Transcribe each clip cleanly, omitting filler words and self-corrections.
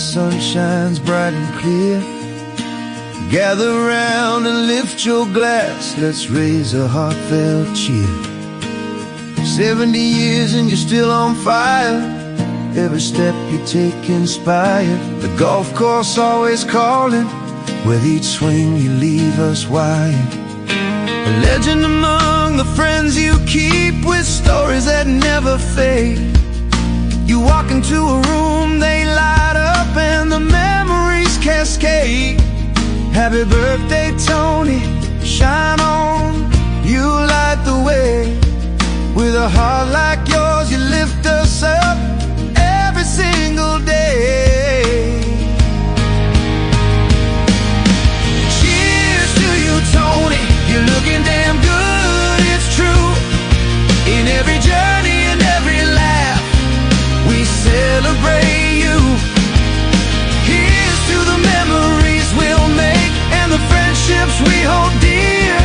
sun shines bright and clear. Gather round and lift your glass, let's raise a heartfelt cheer. 70 years and you're still on fire, every step you take inspired. The golf course always calling, with each swing you leave us wired. A legend among the friends you keep, with stories that never fade. You walk into a room, they light up and the memories cascade. Happy birthday, Tony, shine on, you light the way. With a heart like yours, you lift us up every single day. Cheers to you, Tony, you're looking damn good, it's true. In every journey and every laugh, we celebrate you. Here's to the memories we'll make and the friendships we hold dear.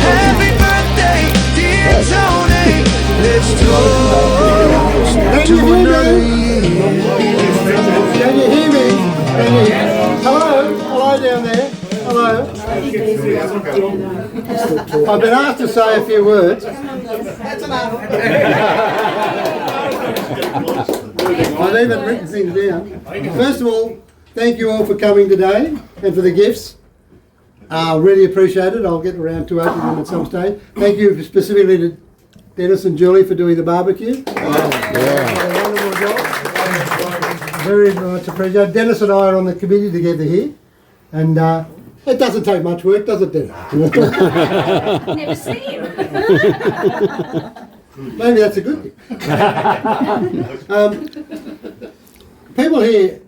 Happy birthday, dear Tony, let's toast to another year. Can you hear me? Hello? Hello down there? Hello? I've been asked to say a few words. I've even written things down. First of all, thank you all for coming today and for the gifts. Really appreciate it. I'll get around to opening them at some stage. Thank you specifically to Dennis and Julie for doing the barbecue. Yeah. Wonderful job. Very much appreciated. Dennis and I are on the committee together here, and it doesn't take much work, does it, Dennis? Never seen him. Maybe that's a good thing. People here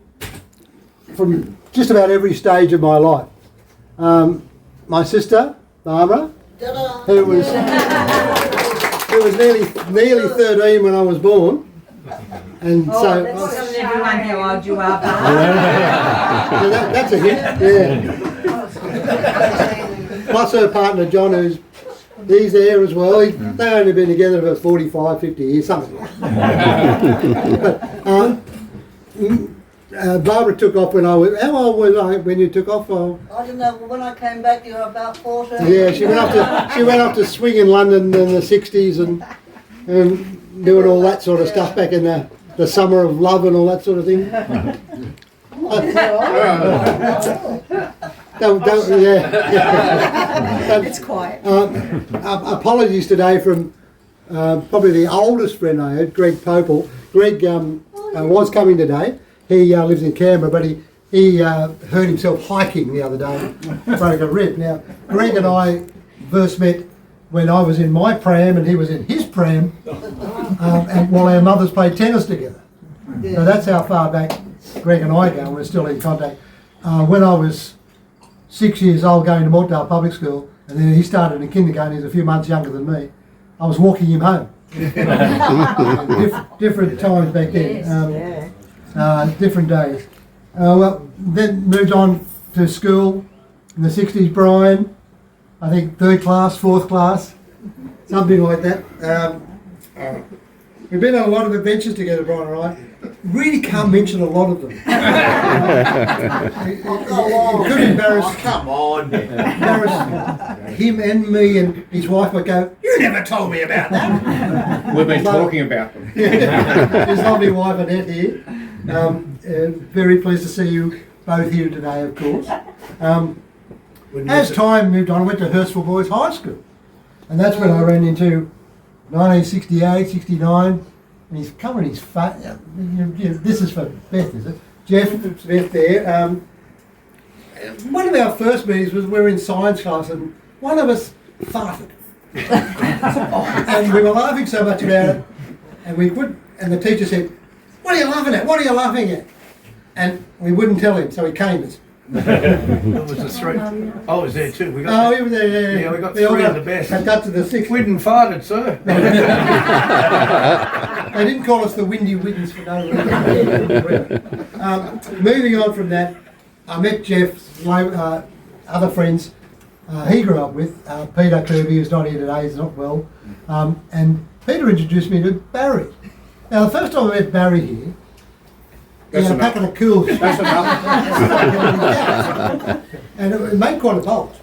from just about every stage of my life. My sister, Barbara, who was nearly 13 when I was born. And so That's telling everyone how old you are, Barbara. that's a hit, yeah. Plus her partner John, he's there as well. They've only been together for 45, 50 years, something like that. But, Barbara took off when I was... How old was I when you took off? Oh, I don't know, when I came back you were about 14. yeah, she went up to swing in London in the 60s and doing all that sort of stuff back in the summer of love and all that sort of thing. It's quiet. Apologies today from probably the oldest friend I had, Greg Popel. Greg was coming today. He lives in Canberra, but he hurt himself hiking the other day, broke a rib. Now, Greg and I first met when I was in my pram and he was in his pram, and while our mothers played tennis together. So that's how far back Greg and I go, and we're still in contact. When I was 6 years old going to Mortdale Public School, and then he started in kindergarten, he was a few months younger than me, I was walking him home. different times back then, different days. Well, then moved on to school in the 60s, Brian, I think 3rd class, 4th class, something like that. We've been on a lot of adventures together, Brian and I. Really can't mention a lot of them. Could embarrass him and me, and his wife would go, "You never told me about that." We've been talking about them. His lovely wife Annette here. Very pleased to see you both here today, of course. As time moved on, I went to Hurstville Boys High School, and that's when I ran into 1968, 69. And he's covering his face. This is for Beth, is it? Jeff, Beth there. One of our first meetings was we were in science class and one of us farted. And we were laughing so much about it, and we couldn't. And the teacher said, "What are you laughing at? What are you laughing at?" And we wouldn't tell him, so he caned us. That was the three. I was there too. We got he was there, yeah, we got they all three of the best. And got to the sixth. We didn't farted, sir. They didn't call us the Windy Widdens for no reason. Moving on from that, I met Jeff's other friends he grew up with, Peter Kirby, who's not here today, he's not well, and Peter introduced me to Barry. Now the first time I met Barry here, That's a enough. packet of cools. That's enough. And it made quite a bolt.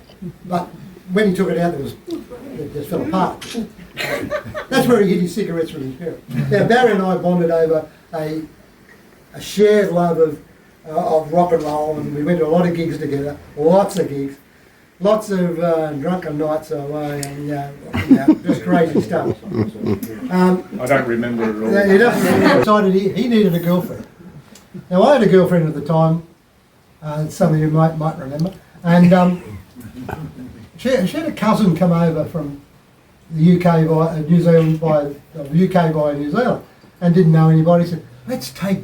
But when he took it out, it just fell apart. That's where he hid his cigarettes from his parents. Now, Barry and I bonded over a shared love of rock and roll, and we went to a lot of gigs together, lots of gigs, lots of drunken nights away, and just crazy stuff. I don't remember it all. He decided he needed a girlfriend. Now, I had a girlfriend at the time, some of you might remember, and she had a cousin come over from the UK via New Zealand, UK via New Zealand, and didn't know anybody. Said, let's take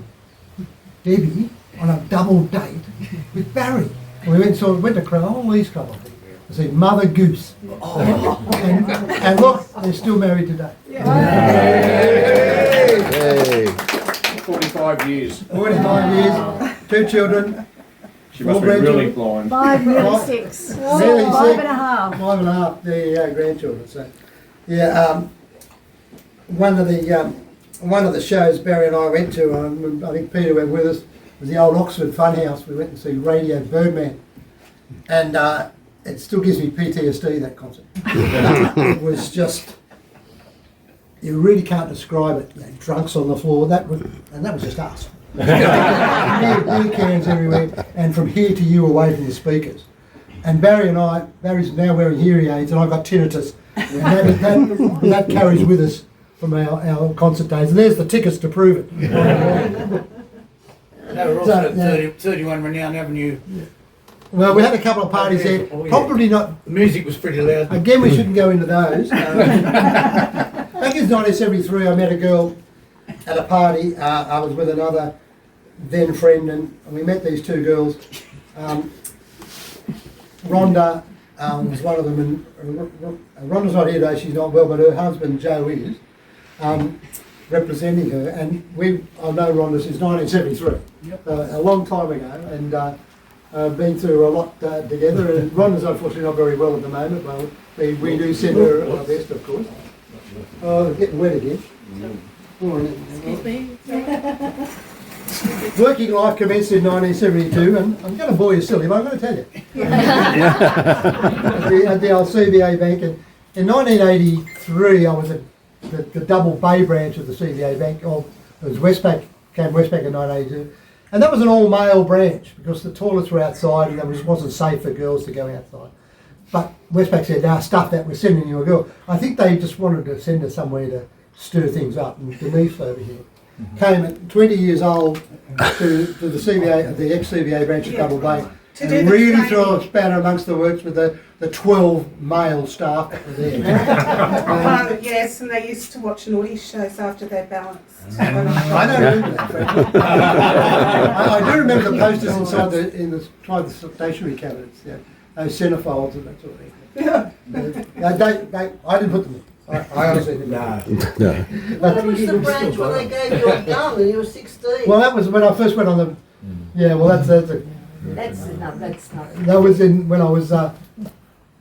Debbie on a double date with Barry. And we went to Cronulla East Club, I think. I said, Mother Goose. And look, they're still married today. Hey. 45 years. 45 years, 2 children. She must be Four really grandchildren. blind. 5, nearly What? 6. Nearly 5 6. and a half. 5 and a half, there you go, grandchildren. So, yeah, one of the shows Barry and I went to, I think Peter went with us, was the old Oxford Funhouse. We went to see Radio Birdman, and it still gives me PTSD, that concert. It was just, you really can't describe it. You know, drunks on the floor, and that was just us. Beer cans everywhere, and from here to you away from the speakers. And Barry's now wearing hearing aids, and I've got tinnitus. And that carries with us from our concert days. And there's the tickets to prove it. They were also at 31 Renown Avenue. Well, we had a couple of parties there. Oh, yeah. Probably not. The music was pretty loud. Again, we shouldn't go into those. Back in 1973, I met a girl at a party. I was with another then friend, and we met these 2 girls. Rhonda was one of them, and Rhonda's not here today, she's not well, but her husband Joe is, representing her, and I've known Rhonda since 1973, a long time ago, and been through a lot together, and Rhonda's unfortunately not very well at the moment, but we do send her our best, of course. Oh, getting wet again. Excuse me. Working life commenced in 1972, and I'm going to bore you silly, but I'm going to tell you. At the old CBA Bank, and in 1983 I was at the Double Bay branch of the CBA Bank, or it was Westpac, came Westpac in 1982, and that was an all-male branch because the toilets were outside and it wasn't safe for girls to go outside. But Westpac said, "Nah, stuff that, we're sending you a girl." I think they just wanted to send her somewhere to stir things up, and Denise over here came at 20 years old to the CBA, the ex-CBA branch of Double Bay, To do and the really training. throw a spanner amongst the works with the 12 male staff that were there. Yes, and they used to watch naughty shows after they balanced. I don't remember that. frankly. I do remember the posters inside the stationery cabinets, yeah, those centerfolds and that sort of thing. I didn't put them in. I honestly didn't. What was the branch when they gave you a gun and you were 16? Well, that was when I first went on the. Yeah, well, that's That's not. that was when I was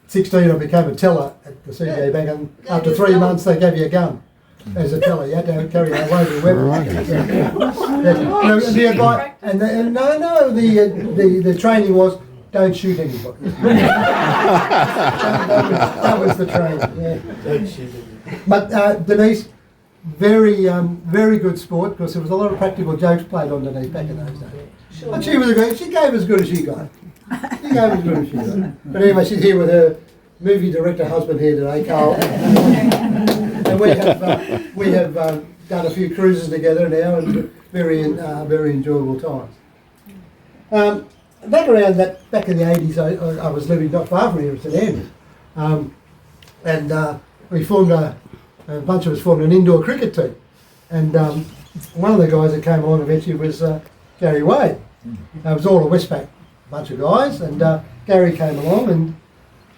16. I became a teller at the CBA Bank, and after 3 months they gave you a gun as a teller. You had to carry a loaded weapon. The training was don't shoot anybody. that was the training. Yeah. Don't shoot it. But Denise, very good sport, because there was a lot of practical jokes played on Denise back in those days. Sure. But she gave as good as she got. She gave as good as she got. But anyway, she's here with her movie director husband here today, Carl. And we have done a few cruises together now, and very enjoyable times. Back in the 80s, I was living not far from here at St Andrews, and we formed a bunch of us formed an indoor cricket team, and one of the guys that came along eventually was Gary Wade. It was all a Westpac bunch of guys, and Gary came along, and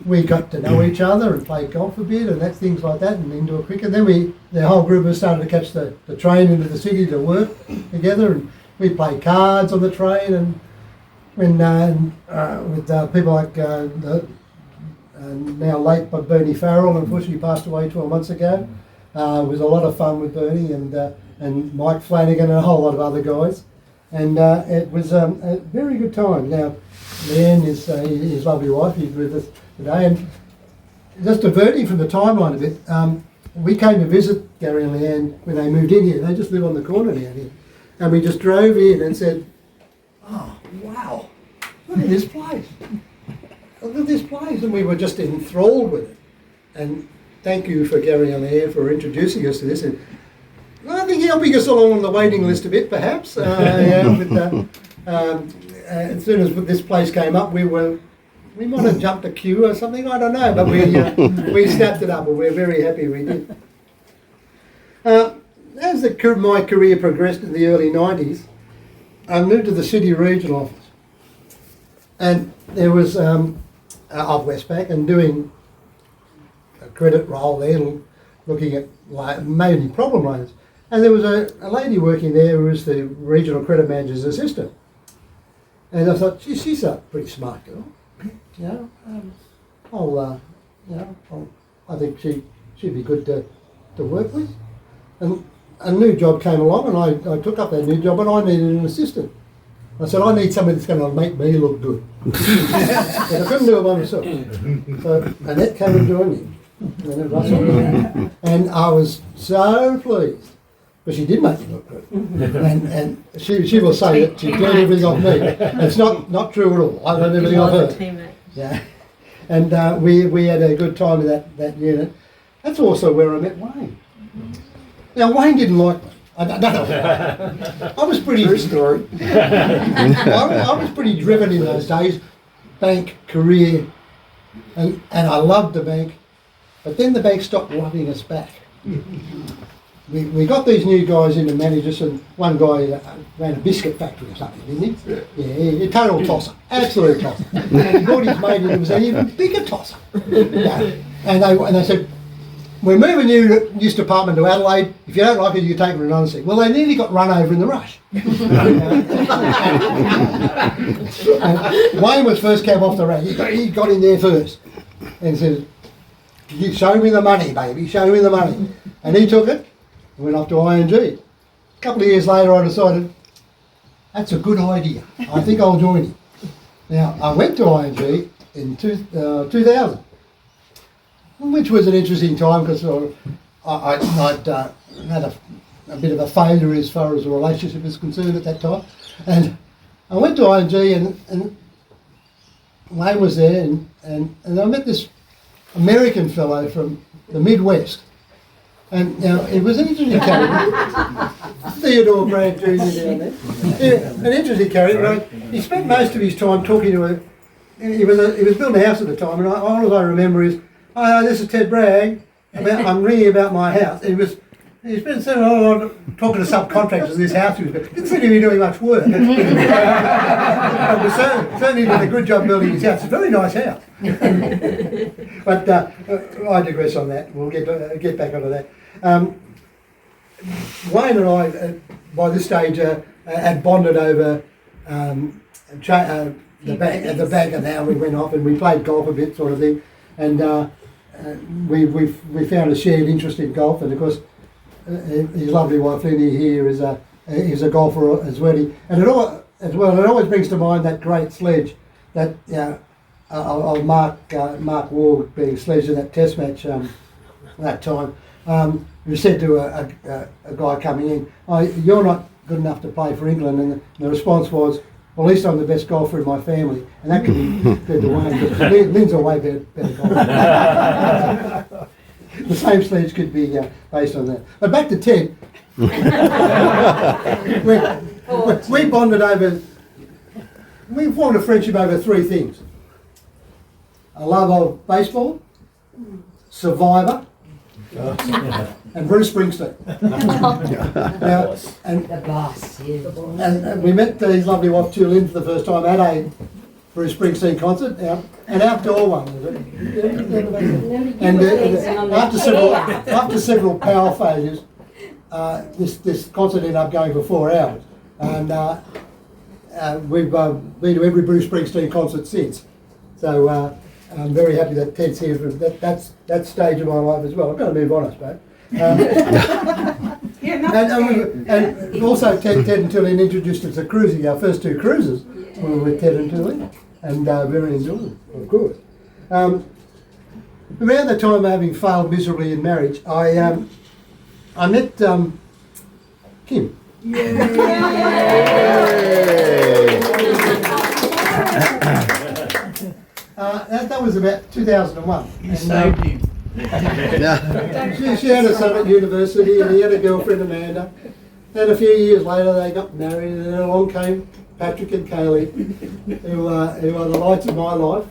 we got to know each other and played golf a bit and that, things like that, and indoor cricket. Then the whole group of us started to catch the train into the city to work together, and we played cards on the train, and when with people like now late but Bernie Farrell, unfortunately passed away 12 months ago. It was a lot of fun with Bernie and Mike Flanagan and a whole lot of other guys. And it was a very good time. Now, Leanne is his lovely wife. He's with us today. And just diverting from the timeline a bit, we came to visit Gary and Leanne when they moved in here. They just live on the corner down here. And we just drove in and said, oh, wow, look at this place. Look at this place. And we were just enthralled with it. And thank you for Gary and Leanne for introducing us to this. And I think helping us along on the waiting list a bit, perhaps. As soon as this place came up, we might have jumped a queue or something, I don't know, but we snapped it up and we're very happy we did. As my career progressed in the early 90s, I moved to the City Regional Office. And there was, of Westpac, and doing a credit role there, looking at mainly problem loans. And there was a lady working there who was the regional credit manager's assistant. And I thought, gee, she's a pretty smart girl. You know, I think she'd be good to work with. And a new job came along, and I took up that new job, and I needed an assistant. I said, I need somebody that's going to make me look good. And I couldn't do it by myself. So Annette came and joined me. And Russell. And I was so pleased. But she did make me look good. And she will say that she learned everything off me. It's not true at all. I learned everything off her. Yeah. And we had a good time with that unit. That's also where I met Wayne. Now, Wayne didn't like me. I don't know. I was pretty... True story. I was pretty driven in those days. Bank, career, and I loved the bank. But then the bank stopped loving us back. We got these new guys in to manage us, and one guy ran a biscuit factory or something, didn't he? Yeah, a total tosser, absolute tosser. And he brought his mate in, who was an even bigger tosser. Yeah. And they said, we're moving this department to Adelaide. If you don't like it, you can take it to another city. Well, they nearly got run over in the rush. And Wayne was first came off the rank. He got in there first and said, show me the money, baby, show me the money. And he took it and went off to ING. A couple of years later, I decided, that's a good idea. I think I'll join him. Now, I went to ING in 2000. Which was an interesting time because I'd had a bit of a failure as far as the relationship is concerned at that time. And I went to ING and Wayne was there and I met this American fellow from the Midwest. And now it was an interesting character. Theodore Brad Jr. down there. Yeah, an interesting character. Right? He spent most of his time talking to her. He was building a house at the time, and all I remember is, oh, this is Ted Bragg. I'm ringing about my house. He's been talking to subcontractors in this house. He didn't seem to be doing much work. But certainly did a good job building his house. It's a very nice house. But I digress on that. We'll get back onto that. Wayne and I, by this stage, had bonded over the bank, and how we went off and we played golf a bit, sort of thing. And we found a shared interest in golf, and of course his lovely wife Lenny here is a golfer as well. And it always brings to mind that great sledge that of Mark Ward being sledged in that Test match that time. Who said to a guy coming in, "Oh, you're not good enough to play for England," and the response was, well, at least I'm the best golfer in my family. And that could be said to Wayne, but Lynn's a way better golfer. The same sledge could be based on that. But back to Ted. we bonded over, we formed a friendship over three things. A love of baseball, Survivor, and Bruce Springsteen. Now, and The boss, yeah. And we met his lovely wife, Jill, Lynn, for the first time at a Bruce Springsteen concert, an outdoor one. And after several power failures, this concert ended up going for 4 hours. And we've been to every Bruce Springsteen concert since. So I'm very happy that Ted's here for that stage of my life as well. I've got to move on, I suppose. Yeah, And, nothing. and also Ted and Tilly introduced us to cruising. Our first 2 cruises were with Ted and Tilly, and very enjoyable, of course. Around the time of having failed miserably in marriage, I met Kim. That was about 2001. You saved him. She had a son at university, and he had a girlfriend, Amanda. Then a few years later, they got married, and then along came Patrick and Kaylee, who are the lights of my life.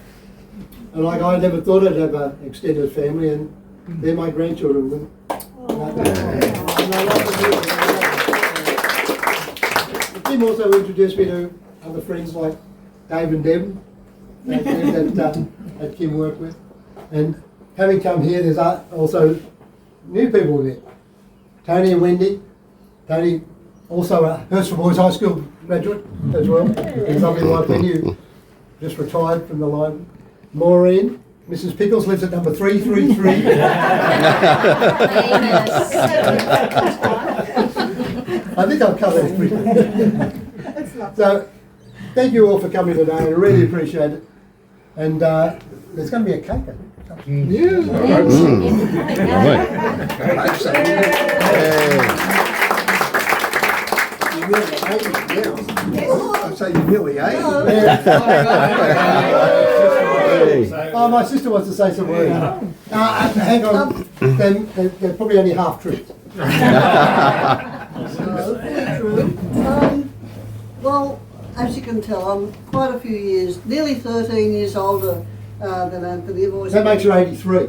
And like I never thought I'd have an extended family, and they're my grandchildren. Kim also introduced me to other friends like Dave and Deb that Kim worked with. And having come here, there's also new people with it. Tony and Wendy. Tony, also a Hurstville Boys High School graduate as well. He's lovely like you, just retired from the line. Maureen, Mrs. Pickles lives at number 333. I think I've covered everything. So, thank you all for coming today. I really appreciate it. And there's going to be a cake, I think. I'd say you're nearly 80. Oh, my sister wants to say some words. Hang on, they're probably only half truths. Well, as you can tell, I'm quite a few years, nearly 13 years older than Anthony. I've always That makes you 83.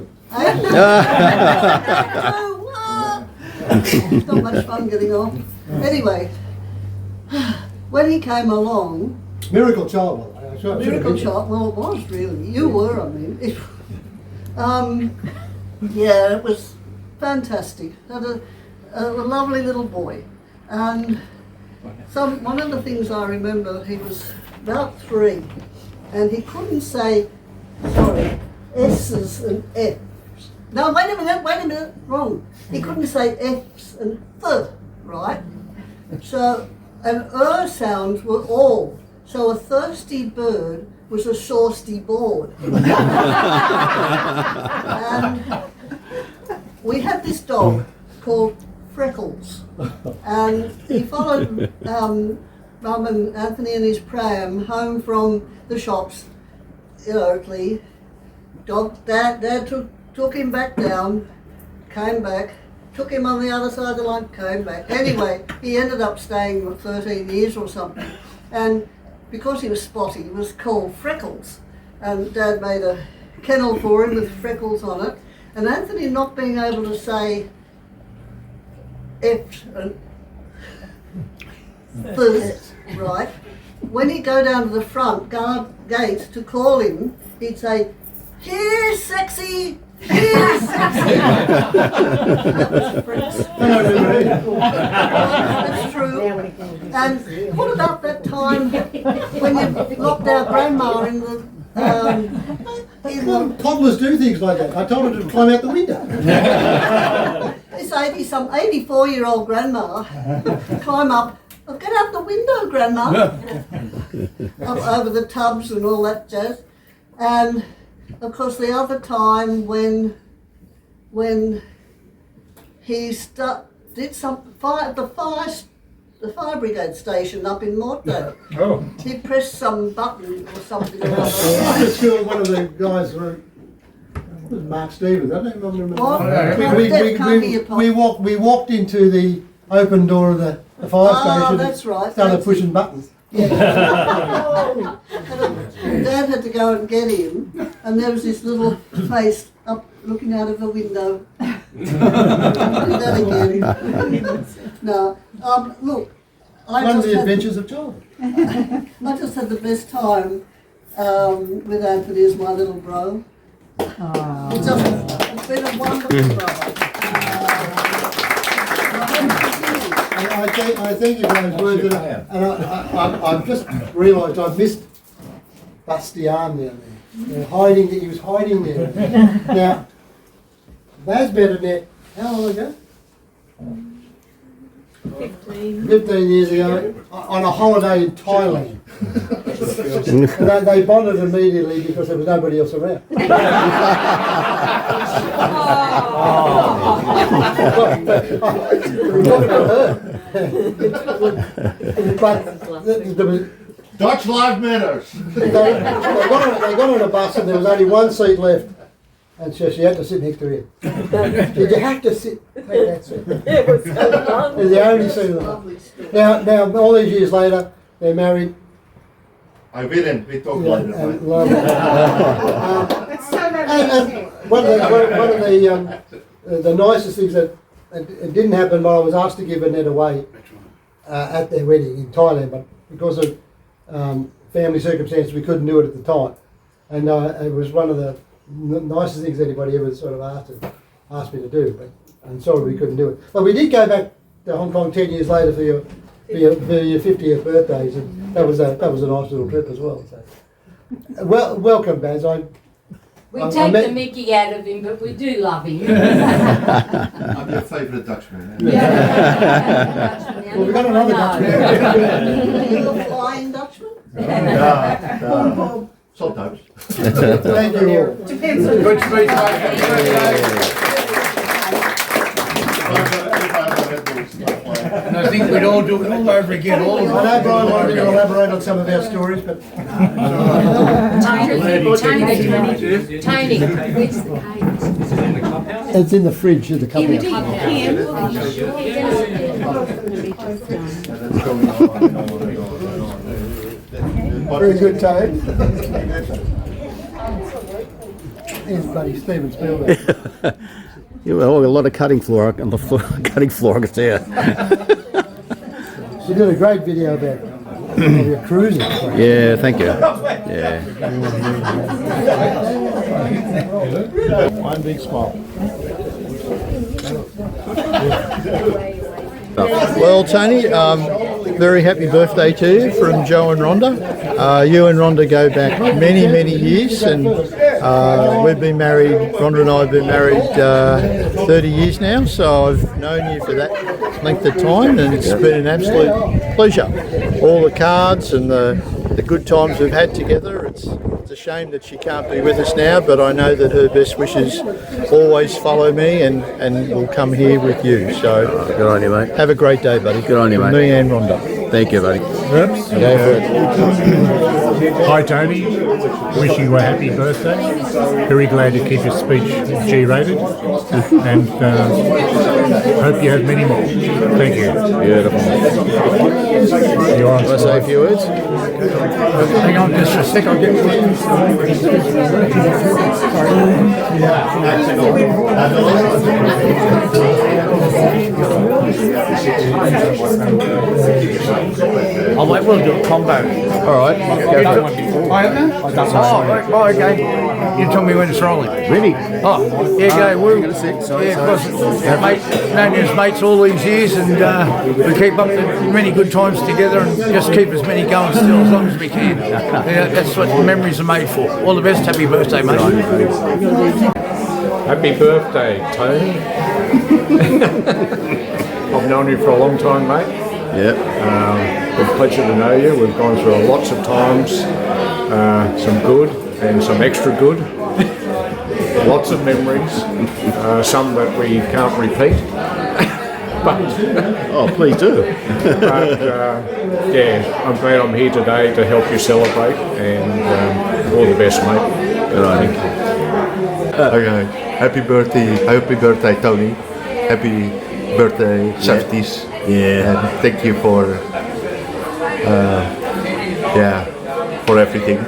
It's not much fun getting off. Anyway, when he came along, Miracle child, by the way. I should have miracle mentioned. child. Well, it was really. You were. I mean, yeah, it was fantastic. Had a lovely little boy, and one of the things I remember, he was about 3, and he couldn't say, sorry, S's and F's. No, wait a minute, wrong. He couldn't say F's and th, right? So, and sounds were all. So a thirsty bird was a saucy board. And we had this dog called Freckles. And he followed Mum and Anthony and his pram home from the shops in Oakley. Dad took him back down, came back, took him on the other side of the line, came back. Anyway, he ended up staying for 13 years or something. And because he was spotty, he was called Freckles. And Dad made a kennel for him with freckles on it. And Anthony not being able to say F and first, right? When he'd go down to the front gate to call him, he'd say, "Here, sexy! Here, sexy!" That was Freckles. That's true. And what about that time when you locked our grandma in the Well, toddlers do things like that. I told her to climb out the window. this 84-year-old grandma climb up, "Oh, get out the window, Grandma," up over the tubs and all that jazz. And of course, the other time when he did the fire brigade station up in Mortdale. Oh. He pressed some button or something or I other. was sure one of the guys was Mark Stevens. I don't remember. What? Yeah. We walked into the open door of the fire Oh, station. that's right. Started That's pushing buttons. Dad had to go and get him, and there was this little face up looking out of the window. Do that again. No, look, One of the adventures of childhood. I just had the best time with Anthony as my little bro. It's been a wonderful brother. I thank you for those words, and I've just realised I missed Bastian down there. He was hiding there. Now, Baz Bernadette, how long ago? 15 years ago on a holiday in Thailand. And they bonded immediately because there was nobody else around. But there was, Dutch Live Matters. they got on a bus and there was only one seat left. And so she had to sit next to him. Did you have to sit? Take that seat. It was so fun. It's the only seat in the bus. Now, all these years later, they're married. I will, we talk later. And mate. love That's so romantic. one of the nicest things that it didn't happen, but I was asked to give Annette away at their wedding in Thailand, but because of family circumstances, we couldn't do it at the time. And it was one of the nicest things anybody ever sort of asked me to do. But I'm sorry we couldn't do it. But we did go back to Hong Kong 10 years later for your 50th birthdays, and that was a nice little trip as well. So, welcome, Baz. We I take met- the mickey out of him, but we do love him. I'm your favourite Dutchman. Well, we got another Dutchman. Little Flying Dutchman. Sometimes. Thank you all. Depends on Good speech, mate. And I think we'd all do it all over again, all of I know Brian wanted to elaborate on some of our stories, but Tony, where's the cake? it's in the fridge at the company. Very good, Tone. Here's buddy Steven Spielberg. Yeah, well, a lot of cutting floor on the floor, cutting floor I could see it. You did a great video about your cruising. Yeah, thank you. Yeah. One big smile. Well, Tony, very happy birthday to you from Joe and Rhonda. You and Rhonda go back many, many years, and we've been married, Rhonda and I have been married 30 years now, so I've known you for that length of time, and it's been an absolute pleasure. All the cards and the good times we've had together. It's a shame that she can't be with us now, but I know that her best wishes always follow me and will come here with you. So Good on you, mate. have a great day, buddy. Good on you, From mate. me and Rhonda. Thank you, buddy. Hi Tony, wishing you a happy birthday. Very glad to keep your speech G-rated, and hope you have many more. Thank you. Beautiful. You're on. Can I say a few words? Hang on just a sec, I'll get Oh, wait, we'll do a combo. All right. Go for it. Oh, okay. You tell me when it's rolling. Really? Oh, yeah, go. We're, yeah, of course, known as mates all these years, and we keep up many good times together and just keep as many going still as long as we can. Yeah, that's what memories are made for. All the best. Happy birthday, mate. Happy birthday, Tony. I've known you for a long time, mate. Yeah. It's a pleasure to know you. We've gone through lots of times, some good and some extra good. Lots of memories, some that we can't repeat. Oh, please do. But yeah, I'm glad I'm here today to help you celebrate, and all the best, mate. Good on you. Okay. Happy birthday, Tony. Happy birthday, 70s. Yeah. And thank you for, for everything.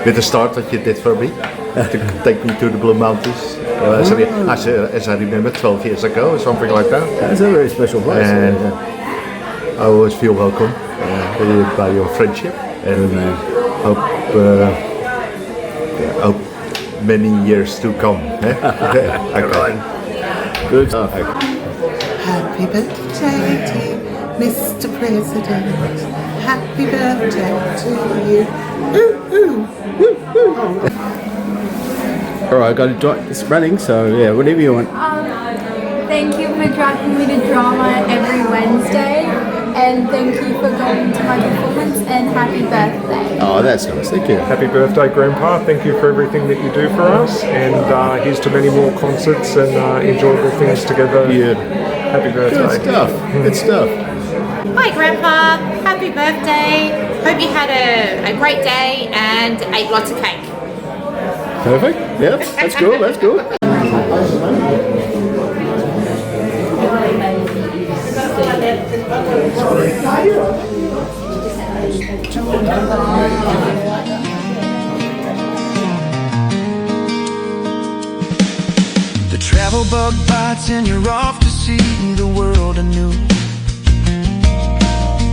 With the start that you did for me, to take me to the Blue Mountains. As I remember, 12 years ago or something like that. That's a very special place. And I always feel welcome by your friendship, and hope many years to come. Okay. Good stuff. Happy birthday to Mr. President. Happy birthday to you. Ooh, ooh, ooh, ooh. All right, got to it's running, so yeah, whatever you want. Thank you for dragging me to drama every Wednesday, and thank you for going to my performance, and happy birthday. Oh, that's nice. Thank you. Happy birthday, Grandpa. Thank you for everything that you do for us. And here's to many more concerts and enjoyable things together. Yeah. Happy birthday. Good stuff. Good stuff. Hi Grandpa, happy birthday. Hope you had a great day and ate lots of cake. Perfect. Yeah, that's cool. That's cool. The travel bug bites and you're off to see the world anew.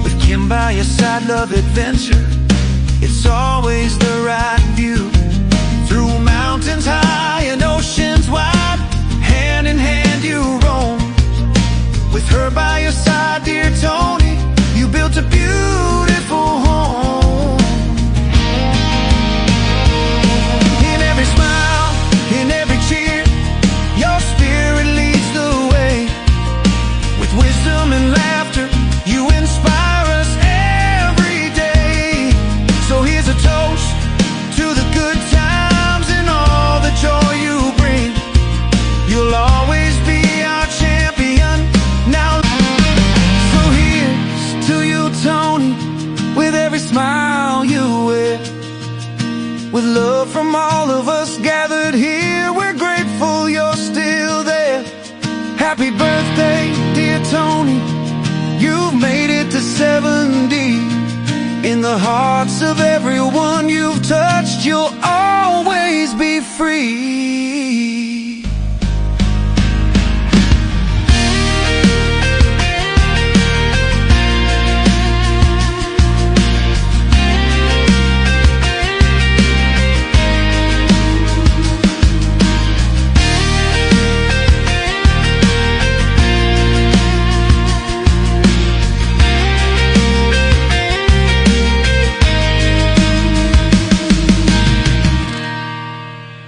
With Kim by your side, love adventure, it's always the right view. Through mountains high and oceans wide, hand in hand you roam. With her by your side, dear Tony, you built a beautiful home. In every smile, in every cheer, your spirit leads the way. With wisdom and laughter, you inspire us every day. So here's a toast to the good times and all the joy you bring. You'll always be our champion. Now, so here's to you, Tony, with every smile you wear. With love from all of us gathered here, we're grateful you're still there. Happy birthday, dear Tony, you've made it to 70. In the hearts of everyone you've touched, you'll always be free.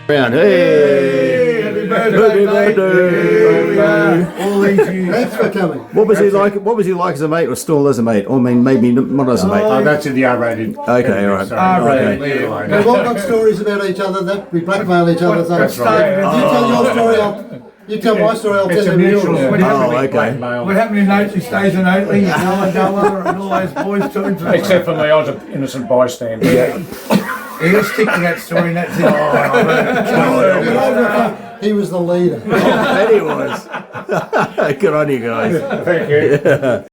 Round. Hey! Happy birthday, mate. Here we are, all these years. Thanks for coming. What was he like? What was he like as a mate, or still as a mate? Or I mean, maybe not as a mate. Oh, that's in the R-rated. Okay, all right. R-rated. Okay. We've all got stories about each other that we blackmail each other. So That's right. You tell your story, you tell my story, I'll It's tell a them yours. mutual. Oh, okay. Blackmail. What happened in Oakley stays in Oakley, and Noah and all those boys took him to Except for me, I was an innocent bystander. He'll stick to that story, and that's it. He was the leader. Oh, that he was. Good on you guys. Thank you. Yeah.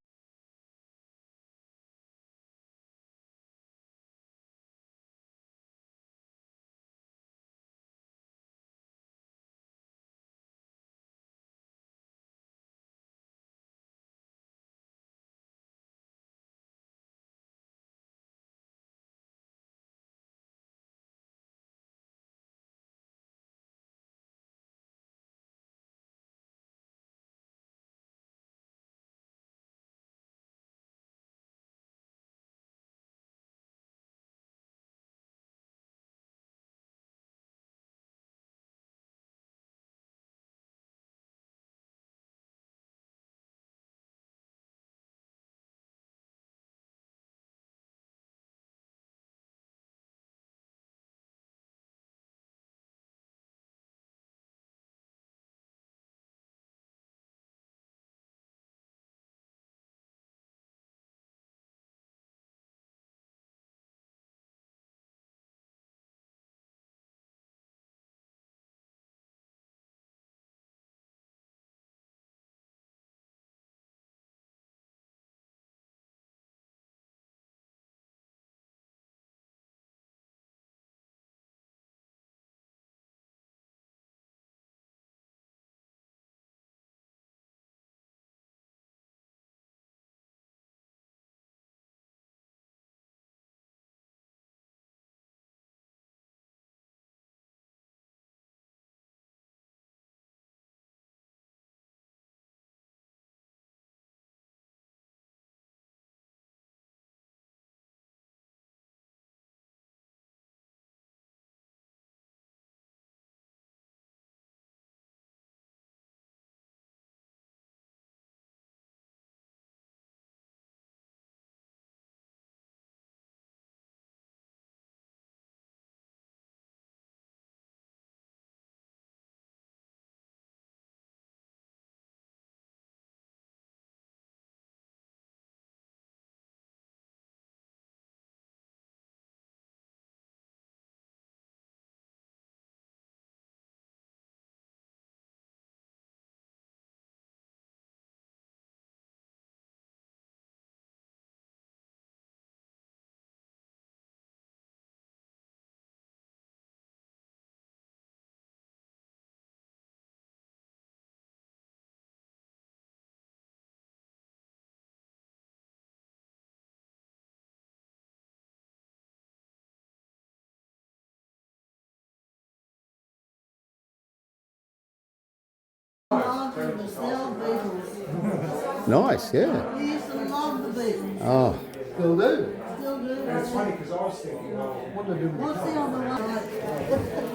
Martin was the old Beatles. Nice, yeah. We used to love the Beatles. Oh, Still do. Still do. It's funny because I was thinking, What do they do? What's the other one?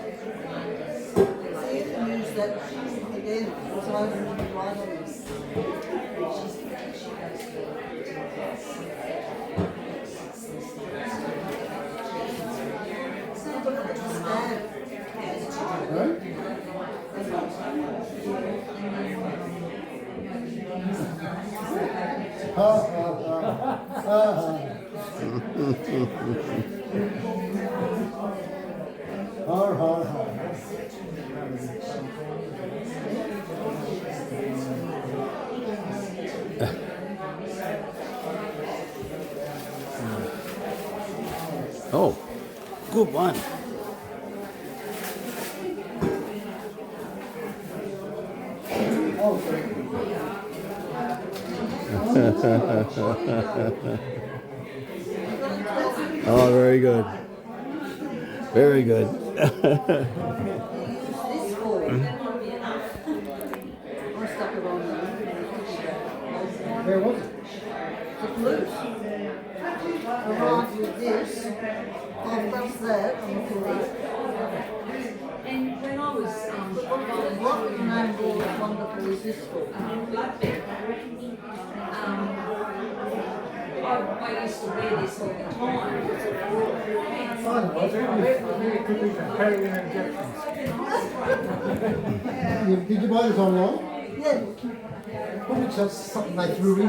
See, you can use that again. It's over right on this. Har, har, har. oh, good one. Oh, very good. Very good. This for. I stuck it on there. Where was it? It's loose. I arrived with this. I've pressed that on the floor. And when I was What was the name of all this wonderful is this for? I used to wear this all the time. Did you buy this online? Yeah. Probably just something they threw in.